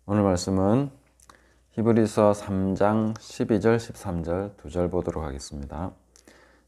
오늘 말씀은 히브리서 3장 12절 13절 2절 보도록 하겠습니다.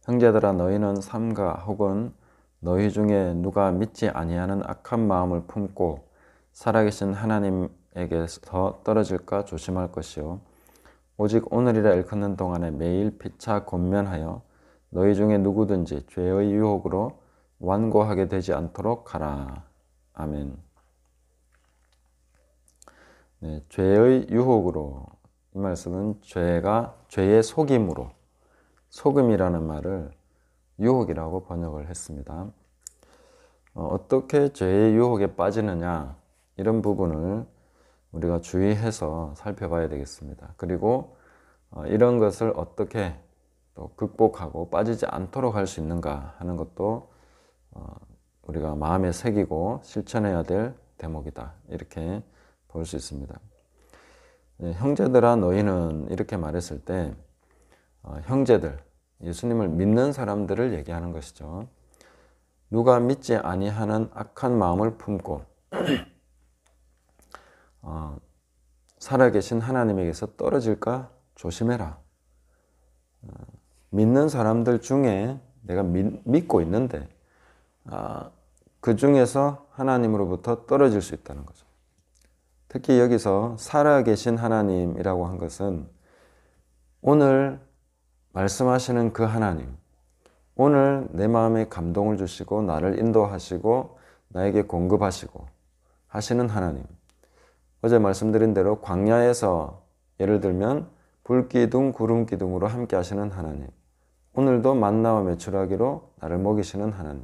형제들아 너희는 삼가 혹은 너희 중에 누가 믿지 아니하는 악한 마음을 품고 살아계신 하나님에게서 떨어질까 조심할 것이요 오직 오늘이라 일컫는 동안에 매일 피차 권면하여 너희 중에 누구든지 죄의 유혹으로 완고하게 되지 않도록 하라. 아멘. 네, 죄의 유혹으로, 이 말씀은 죄의 속임으로, 속임이라는 말을 유혹이라고 번역을 했습니다. 어떻게 죄의 유혹에 빠지느냐, 이런 부분을 우리가 주의해서 살펴봐야 되겠습니다. 그리고 이런 것을 어떻게 또 극복하고 빠지지 않도록 할 수 있는가 하는 것도 우리가 마음에 새기고 실천해야 될 대목이다, 이렇게 볼 수 있습니다. 형제들아 너희는 이렇게 말했을 때 형제들, 예수님을 믿는 사람들을 얘기하는 것이죠. 누가 믿지 아니하는 악한 마음을 품고 살아계신 하나님에게서 떨어질까 조심해라. 믿는 사람들 중에 내가 믿고 있는데 그 중에서 하나님으로부터 떨어질 수 있다는 거죠. 특히 여기서 살아계신 하나님이라고 한 것은 오늘 말씀하시는 그 하나님, 오늘 내 마음에 감동을 주시고 나를 인도하시고 나에게 공급하시고 하시는 하나님. 어제 말씀드린 대로 광야에서 예를 들면 불기둥 구름기둥으로 함께 하시는 하나님, 오늘도 만나와 메추라기로 나를 먹이시는 하나님,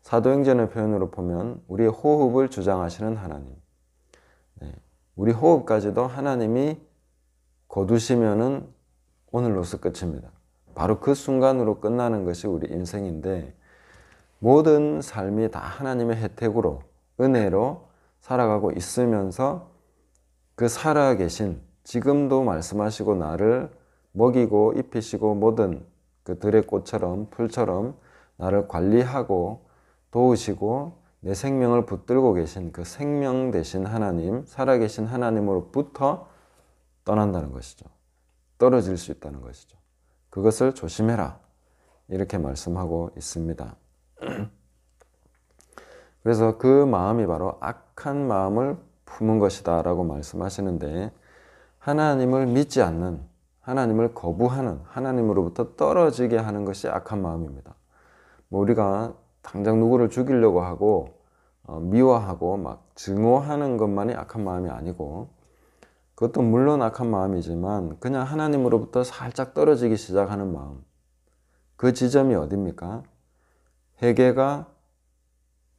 사도행전의 표현으로 보면 우리의 호흡을 주장하시는 하나님, 우리 호흡까지도 하나님이 거두시면은 오늘로서 끝입니다. 바로 그 순간으로 끝나는 것이 우리 인생인데, 모든 삶이 다 하나님의 혜택으로, 은혜로 살아가고 있으면서 그 살아계신, 지금도 말씀하시고 나를 먹이고 입히시고 모든 그 들의 꽃처럼 풀처럼 나를 관리하고 도우시고 내 생명을 붙들고 계신 그 생명 되신 하나님, 살아계신 하나님으로부터 떠난다는 것이죠. 떨어질 수 있다는 것이죠. 그것을 조심해라, 이렇게 말씀하고 있습니다. 그래서 그 마음이 바로 악한 마음을 품은 것이다 라고 말씀하시는데, 하나님을 믿지 않는, 하나님을 거부하는, 하나님으로부터 떨어지게 하는 것이 악한 마음입니다. 우리가 당장 누구를 죽이려고 하고 미워하고 막 증오하는 것만이 악한 마음이 아니고, 그것도 물론 악한 마음이지만 그냥 하나님으로부터 살짝 떨어지기 시작하는 마음, 그 지점이 어디입니까? 회개가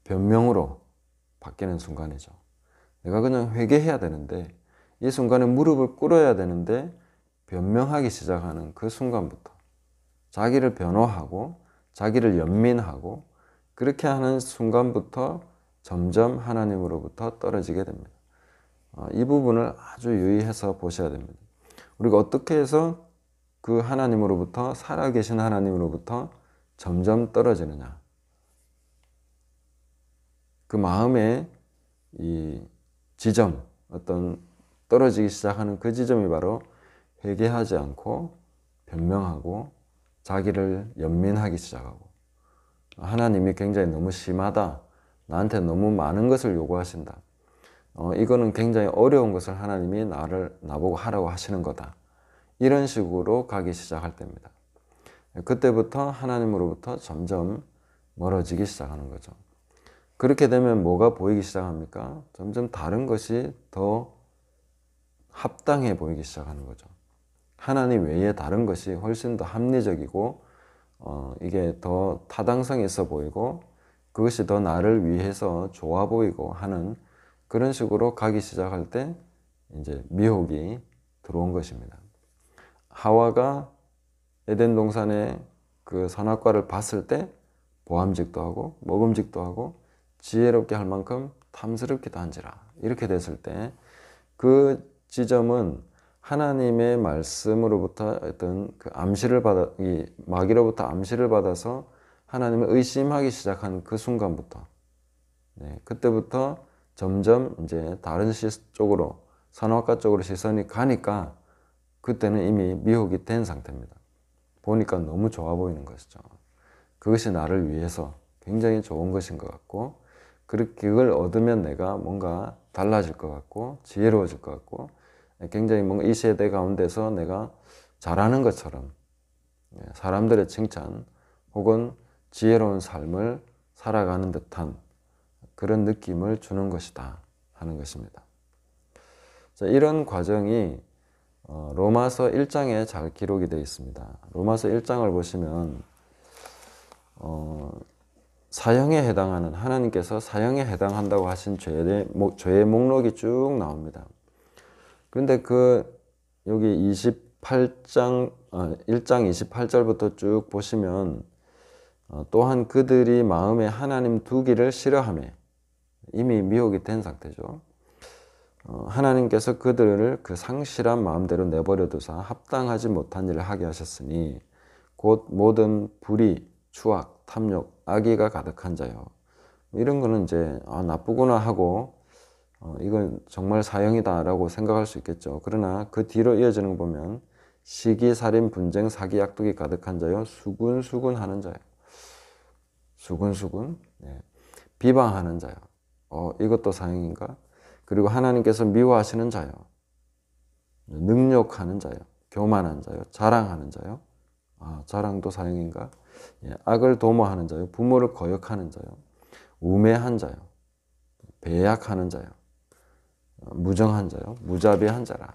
변명으로 바뀌는 순간이죠. 내가 그냥 회개해야 되는데, 이 순간에 무릎을 꿇어야 되는데 변명하기 시작하는 그 순간부터 자기를 변호하고 자기를 연민하고 그렇게 하는 순간부터 점점 하나님으로부터 떨어지게 됩니다. 이 부분을 아주 유의해서 보셔야 됩니다. 우리가 어떻게 해서 그 하나님으로부터, 살아계신 하나님으로부터 점점 떨어지느냐, 그 마음의 이 지점, 어떤 떨어지기 시작하는 그 지점이 바로 회개하지 않고 변명하고 자기를 연민하기 시작하고, 하나님이 굉장히 너무 심하다, 나한테 너무 많은 것을 요구하신다, 이거는 굉장히 어려운 것을 하나님이 나보고 하라고 하시는 거다, 이런 식으로 가기 시작할 때입니다. 그때부터 하나님으로부터 점점 멀어지기 시작하는 거죠. 그렇게 되면 뭐가 보이기 시작합니까? 점점 다른 것이 더 합당해 보이기 시작하는 거죠. 하나님 외에 다른 것이 훨씬 더 합리적이고 이게 더 타당성이 있어 보이고 그것이 더 나를 위해서 좋아 보이고 하는 그런 식으로 가기 시작할 때 이제 미혹이 들어온 것입니다. 하와가 에덴 동산의 그 선악과를 봤을 때 보암직도 하고 먹음직도 하고 지혜롭게 할 만큼 탐스럽기도 한지라, 이렇게 됐을 때 그 지점은 하나님의 말씀으로부터 어떤 그 이 마귀로부터 암시를 받아서 하나님을 의심하기 시작한 그 순간부터, 그때부터 점점 이제 다른 쪽으로 선악과 쪽으로 시선이 가니까 그때는 이미 미혹이 된 상태입니다. 보니까 너무 좋아 보이는 것이죠. 그것이 나를 위해서 굉장히 좋은 것인 것 같고, 그걸 얻으면 내가 뭔가 달라질 것 같고 지혜로워질 것 같고, 굉장히 뭔가 이 세대 가운데서 내가 잘하는 것처럼 사람들의 칭찬 혹은 지혜로운 삶을 살아가는 듯한 그런 느낌을 주는 것이다 하는 것입니다. 자, 이런 과정이 로마서 1장에 잘 기록이 되어 있습니다. 로마서 1장을 보시면 사형에 해당하는, 하나님께서 사형에 해당한다고 하신 죄의 목록이 쭉 나옵니다. 그런데 여기 1장 28절부터 쭉 보시면 또한 그들이 마음에 하나님 두기를 싫어하며, 이미 미혹이 된 상태죠. 하나님께서 그들을 그 상실한 마음대로 내버려 두사 합당하지 못한 일을 하게 하셨으니 곧 모든 불의, 추악, 탐욕, 악의가 가득한 자요. 이런 거는 이제 나쁘구나 하고 이건 정말 사형이다 라고 생각할 수 있겠죠. 그러나 그 뒤로 이어지는 거 보면 시기, 살인, 분쟁, 사기, 약독이 가득한 자요, 수군수군 하는 자요. 수군수군, 비방하는 자요. 이것도 사형인가? 그리고 하나님께서 미워하시는 자요, 능욕하는 자요, 교만한 자요, 자랑하는 자요. 자랑도 사형인가? 악을 도모하는 자요, 부모를 거역하는 자요, 우매한 자요, 배약하는 자요, 무정한 자요, 무자비한 자라.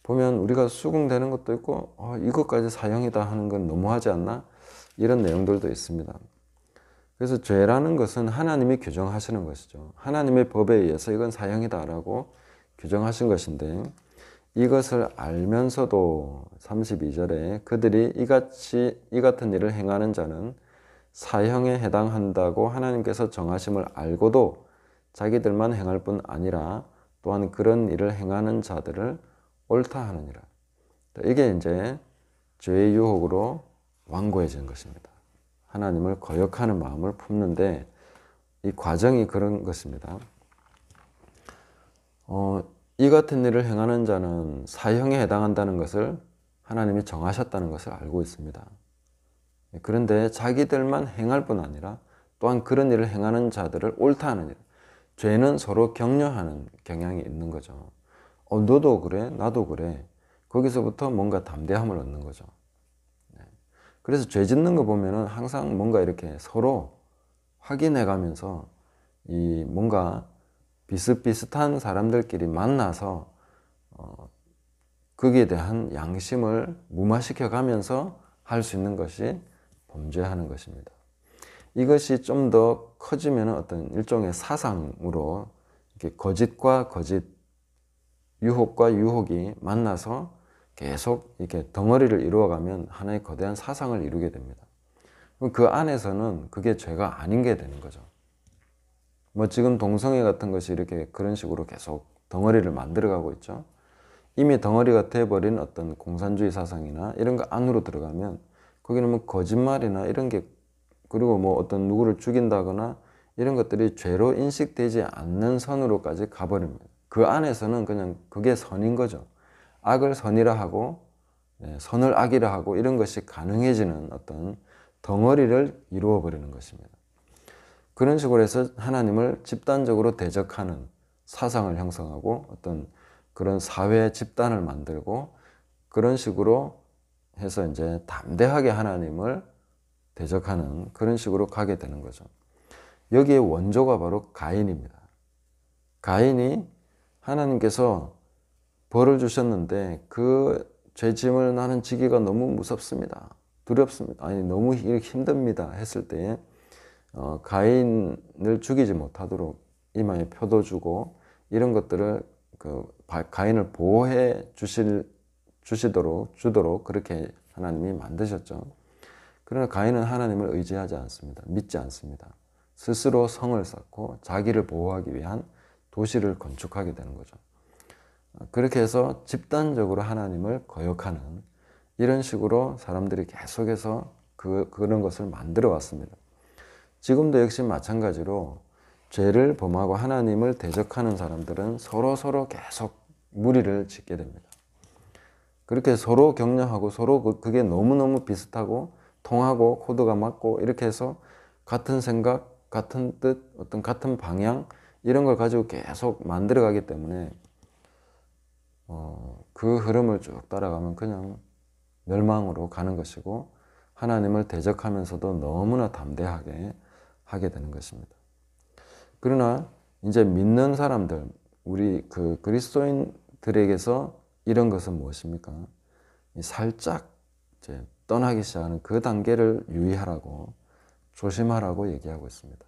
보면 우리가 수긍되는 것도 있고 이것까지 사형이다 하는 건 너무하지 않나? 이런 내용들도 있습니다. 그래서 죄라는 것은 하나님이 규정하시는 것이죠. 하나님의 법에 의해서 이건 사형이다 라고 규정하신 것인데, 이것을 알면서도 32절에 그들이 이 같은 일을 행하는 자는 사형에 해당한다고 하나님께서 정하심을 알고도 자기들만 행할 뿐 아니라 또한 그런 일을 행하는 자들을 옳다 하느니라. 이게 이제 죄의 유혹으로 완고해지는 것입니다. 하나님을 거역하는 마음을 품는데 이 과정이 그런 것입니다. 이 같은 일을 행하는 자는 사형에 해당한다는 것을 하나님이 정하셨다는 것을 알고 있습니다. 그런데 자기들만 행할 뿐 아니라 또한 그런 일을 행하는 자들을 옳다 하느니라. 죄는 서로 격려하는 경향이 있는 거죠. 너도 그래, 나도 그래. 거기서부터 뭔가 담대함을 얻는 거죠. 그래서 죄 짓는 거 보면은 항상 뭔가 이렇게 서로 확인해 가면서 이 뭔가 비슷비슷한 사람들끼리 만나서 거기에 대한 양심을 무마시켜 가면서 할 수 있는 것이 범죄하는 것입니다. 이것이 좀 더 커지면 어떤 일종의 사상으로 이렇게 거짓과 거짓, 유혹과 유혹이 만나서 계속 이렇게 덩어리를 이루어가면 하나의 거대한 사상을 이루게 됩니다. 그 안에서는 그게 죄가 아닌 게 되는 거죠. 지금 동성애 같은 것이 이렇게 그런 식으로 계속 덩어리를 만들어가고 있죠. 이미 덩어리가 돼버린 어떤 공산주의 사상이나 이런 거 안으로 들어가면 거기는 뭐 거짓말이나 이런 게, 그리고 뭐 어떤 누구를 죽인다거나 이런 것들이 죄로 인식되지 않는 선으로까지 가버립니다. 그 안에서는 그냥 그게 선인 거죠. 악을 선이라 하고 선을 악이라 하고 이런 것이 가능해지는 어떤 덩어리를 이루어 버리는 것입니다. 그런 식으로 해서 하나님을 집단적으로 대적하는 사상을 형성하고 어떤 그런 사회 집단을 만들고, 그런 식으로 해서 이제 담대하게 하나님을 대적하는 그런 식으로 가게 되는 거죠. 여기에 원조가 바로 가인입니다. 가인이 하나님께서 벌을 주셨는데 그 죄짐을 나는 지기가 너무 무섭습니다, 두렵습니다, 아니 너무 힘듭니다 했을 때 가인을 죽이지 못하도록 이마에 표도 주고 이런 것들을 가인을 보호해 주도록 그렇게 하나님이 만드셨죠. 그러나 가인은 하나님을 의지하지 않습니다. 믿지 않습니다. 스스로 성을 쌓고 자기를 보호하기 위한 도시를 건축하게 되는 거죠. 그렇게 해서 집단적으로 하나님을 거역하는 이런 식으로 사람들이 계속해서 그런 것을 만들어 왔습니다. 지금도 역시 마찬가지로 죄를 범하고 하나님을 대적하는 사람들은 서로 계속 무리를 짓게 됩니다. 그렇게 서로 격려하고 서로 그게 너무너무 비슷하고 통하고 코드가 맞고 이렇게 해서 같은 생각, 같은 뜻, 어떤 같은 방향 이런 걸 가지고 계속 만들어가기 때문에 그 흐름을 쭉 따라가면 그냥 멸망으로 가는 것이고 하나님을 대적하면서도 너무나 담대하게 하게 되는 것입니다. 그러나 이제 믿는 사람들, 우리 그 그리스도인들에게서 이런 것은 무엇입니까? 살짝 이제 떠나기 시작하는 그 단계를 유의하라고 조심하라고 얘기하고 있습니다.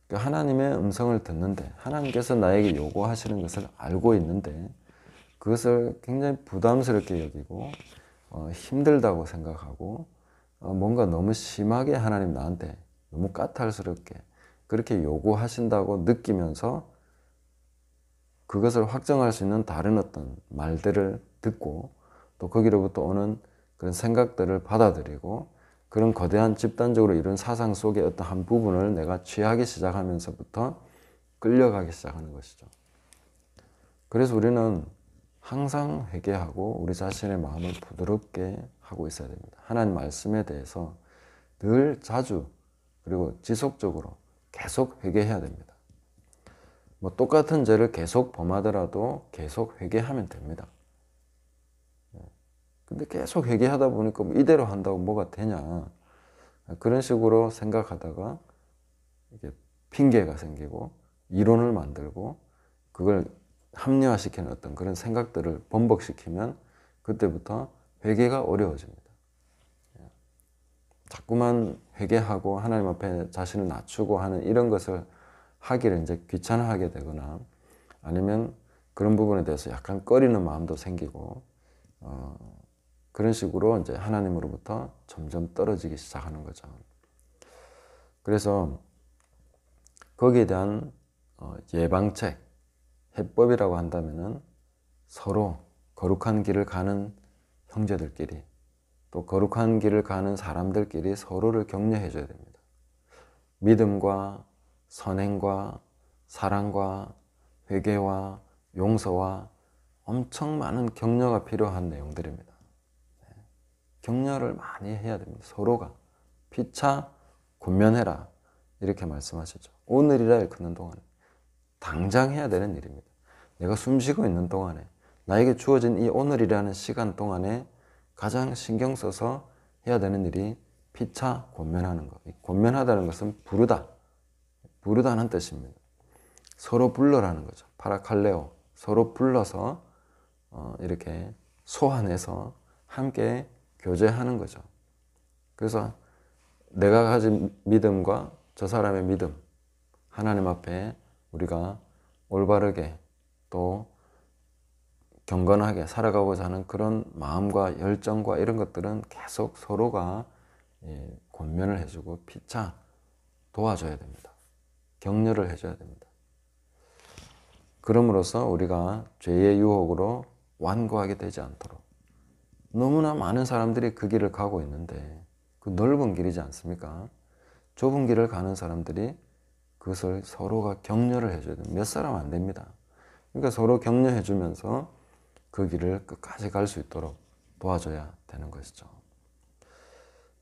그러니까 하나님의 음성을 듣는데 하나님께서 나에게 요구하시는 것을 알고 있는데 그것을 굉장히 부담스럽게 여기고 힘들다고 생각하고 뭔가 너무 심하게 하나님 나한테 너무 까탈스럽게 그렇게 요구하신다고 느끼면서 그것을 확정할 수 있는 다른 어떤 말들을 듣고 또 거기로부터 오는 그런 생각들을 받아들이고 그런 거대한 집단적으로 이룬 사상 속의 어떤 한 부분을 내가 취하기 시작하면서부터 끌려가기 시작하는 것이죠. 그래서 우리는 항상 회개하고 우리 자신의 마음을 부드럽게 하고 있어야 됩니다. 하나님 말씀에 대해서 늘 자주 그리고 지속적으로 계속 회개해야 됩니다. 뭐 똑같은 죄를 계속 범하더라도 계속 회개하면 됩니다. 근데 계속 회개하다 보니까 뭐 이대로 한다고 뭐가 되냐 그런 식으로 생각하다가 이게 핑계가 생기고 이론을 만들고 그걸 합리화시키는 어떤 그런 생각들을 번복시키면 그때부터 회개가 어려워집니다. 자꾸만 회개하고 하나님 앞에 자신을 낮추고 하는 이런 것을 하기를 이제 귀찮아하게 되거나 아니면 그런 부분에 대해서 약간 꺼리는 마음도 생기고 그런 식으로 이제 하나님으로부터 점점 떨어지기 시작하는 거죠. 그래서 거기에 대한 예방책, 해법이라고 한다면은 서로 거룩한 길을 가는 형제들끼리 또 거룩한 길을 가는 사람들끼리 서로를 격려해 줘야 됩니다. 믿음과 선행과 사랑과 회개와 용서와 엄청 많은 격려가 필요한 내용들입니다. 격려를 많이 해야 됩니다. 서로가 피차 권면해라 이렇게 말씀하시죠. 오늘이라 일컫는 동안에 당장 해야 되는 일입니다. 내가 숨쉬고 있는 동안에 나에게 주어진 이 오늘이라는 시간 동안에 가장 신경 써서 해야 되는 일이 피차 권면하는 것. 권면하다는 것은 부르다. 부르다는 뜻입니다. 서로 불러라는 거죠. 파라칼레오. 서로 불러서 이렇게 소환해서 함께 교제하는 거죠. 그래서 내가 가진 믿음과 저 사람의 믿음, 하나님 앞에 우리가 올바르게 또 경건하게 살아가고자 하는 그런 마음과 열정과 이런 것들은 계속 서로가 권면을 해주고 피차 도와줘야 됩니다. 격려를 해줘야 됩니다. 그럼으로써 우리가 죄의 유혹으로 완고하게 되지 않도록 너무나 많은 사람들이 그 길을 가고 있는데 그 넓은 길이지 않습니까? 좁은 길을 가는 사람들이 그것을 서로가 격려를 해줘야 됩니다. 몇 사람 안 됩니다. 그러니까 서로 격려해 주면서 그 길을 끝까지 갈 수 있도록 도와줘야 되는 것이죠.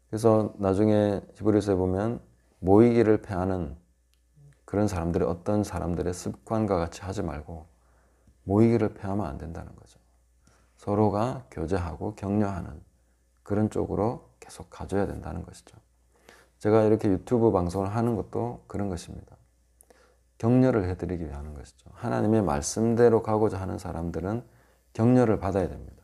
그래서 나중에 히브리서에 보면 모이기를 패하는 그런 사람들이 어떤 사람들의 습관과 같이 하지 말고 모이기를 패하면 안 된다는 거죠. 서로가 교제하고 격려하는 그런 쪽으로 계속 가져야 된다는 것이죠. 제가 이렇게 유튜브 방송을 하는 것도 그런 것입니다. 격려를 해드리기 위해 하는 것이죠. 하나님의 말씀대로 가고자 하는 사람들은 격려를 받아야 됩니다.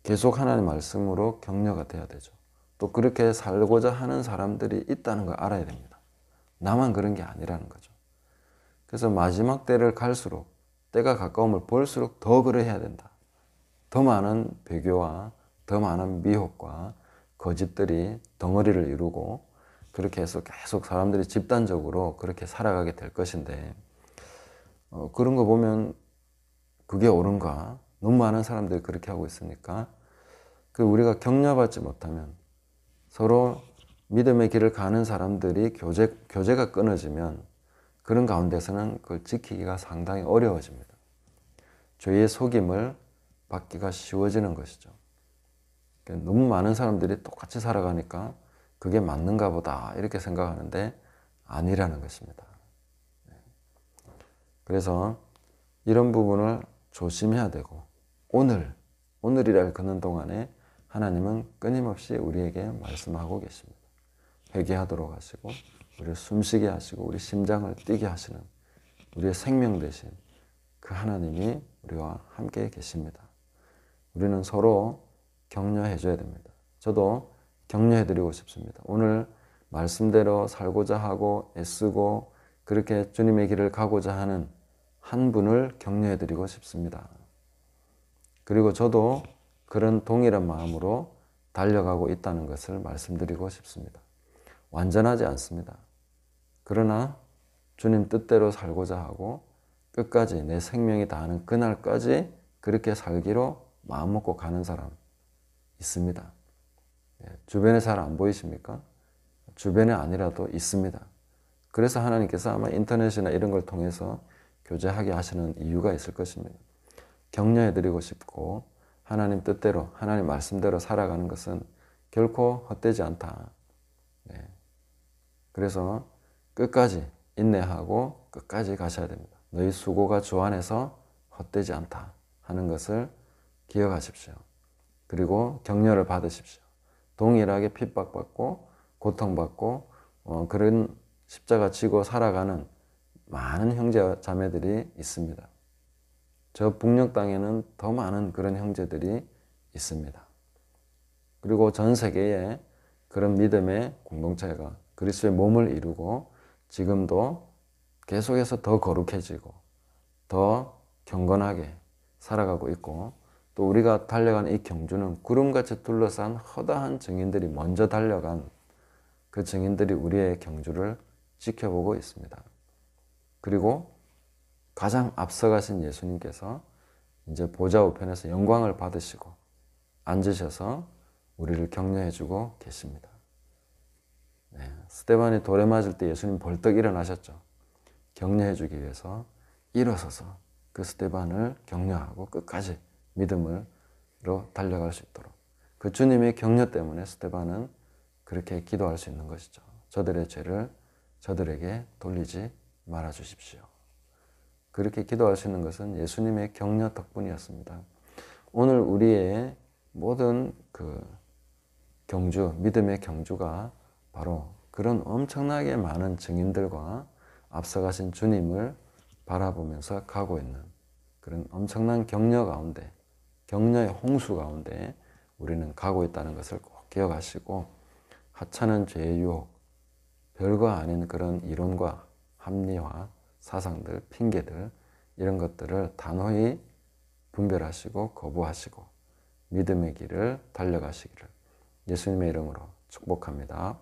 계속 하나님 말씀으로 격려가 돼야 되죠. 또 그렇게 살고자 하는 사람들이 있다는 걸 알아야 됩니다. 나만 그런 게 아니라는 거죠. 그래서 마지막 때를 갈수록 때가 가까움을 볼수록 더 그래야 된다. 더 많은 배교와 더 많은 미혹과 거짓들이 덩어리를 이루고 그렇게 해서 계속 사람들이 집단적으로 그렇게 살아가게 될 것인데 그런 거 보면 그게 옳은가? 너무 많은 사람들이 그렇게 하고 있으니까 우리가 격려받지 못하면 서로 믿음의 길을 가는 사람들이 교제가 끊어지면 그런 가운데서는 그걸 지키기가 상당히 어려워집니다. 죄의 속임을 받기가 쉬워지는 것이죠. 너무 많은 사람들이 똑같이 살아가니까 그게 맞는가 보다 이렇게 생각하는데 아니라는 것입니다. 그래서 이런 부분을 조심해야 되고 오늘이라 걷는 동안에 하나님은 끊임없이 우리에게 말씀하고 계십니다. 회개하도록 하시고 우리를 숨쉬게 하시고 우리 심장을 뛰게 하시는 우리의 생명 되신 그 하나님이 우리와 함께 계십니다. 우리는 서로 격려해 줘야 됩니다. 저도 격려해 드리고 싶습니다. 오늘 말씀대로 살고자 하고 애쓰고 그렇게 주님의 길을 가고자 하는 한 분을 격려해 드리고 싶습니다. 그리고 저도 그런 동일한 마음으로 달려가고 있다는 것을 말씀드리고 싶습니다. 완전하지 않습니다. 그러나 주님 뜻대로 살고자 하고 끝까지 내 생명이 다하는 그날까지 그렇게 살기로 마음먹고 가는 사람 있습니다. 주변에 잘 안 보이십니까? 주변에 아니라도 있습니다. 그래서 하나님께서 아마 인터넷이나 이런 걸 통해서 교제하게 하시는 이유가 있을 것입니다. 격려해드리고 싶고 하나님 뜻대로 하나님 말씀대로 살아가는 것은 결코 헛되지 않다. 그래서 끝까지 인내하고 끝까지 가셔야 됩니다. 너희 수고가 주 안에서 헛되지 않다 하는 것을 기억하십시오. 그리고 격려를 받으십시오. 동일하게 핍박받고 고통받고 그런 십자가 지고 살아가는 많은 형제 자매들이 있습니다. 저 북녘 땅에는 더 많은 그런 형제들이 있습니다. 그리고 전 세계에 그런 믿음의 공동체가 그리스도의 몸을 이루고 지금도 계속해서 더 거룩해지고 더 경건하게 살아가고 있고 또 우리가 달려간 이 경주는 구름같이 둘러싼 허다한 증인들이 먼저 달려간 그 증인들이 우리의 경주를 지켜보고 있습니다. 그리고 가장 앞서가신 예수님께서 이제 보좌 우편에서 영광을 받으시고 앉으셔서 우리를 격려해주고 계십니다. 스데반이 돌에 맞을 때 예수님 벌떡 일어나셨죠. 격려해주기 위해서 일어서서 그 스데반을 격려하고 끝까지 믿음으로 달려갈 수 있도록 그 주님의 격려 때문에 스데반은 그렇게 기도할 수 있는 것이죠. 저들의 죄를 저들에게 돌리지 말아 주십시오. 그렇게 기도할 수 있는 것은 예수님의 격려 덕분이었습니다. 오늘 우리의 모든 그 경주, 믿음의 경주가 바로 그런 엄청나게 많은 증인들과 앞서가신 주님을 바라보면서 가고 있는 그런 엄청난 격려 가운데, 격려의 홍수 가운데 우리는 가고 있다는 것을 꼭 기억하시고 하찮은 죄의 유혹, 별거 아닌 그런 이론과 합리화, 사상들, 핑계들 이런 것들을 단호히 분별하시고 거부하시고 믿음의 길을 달려가시기를 예수님의 이름으로 축복합니다.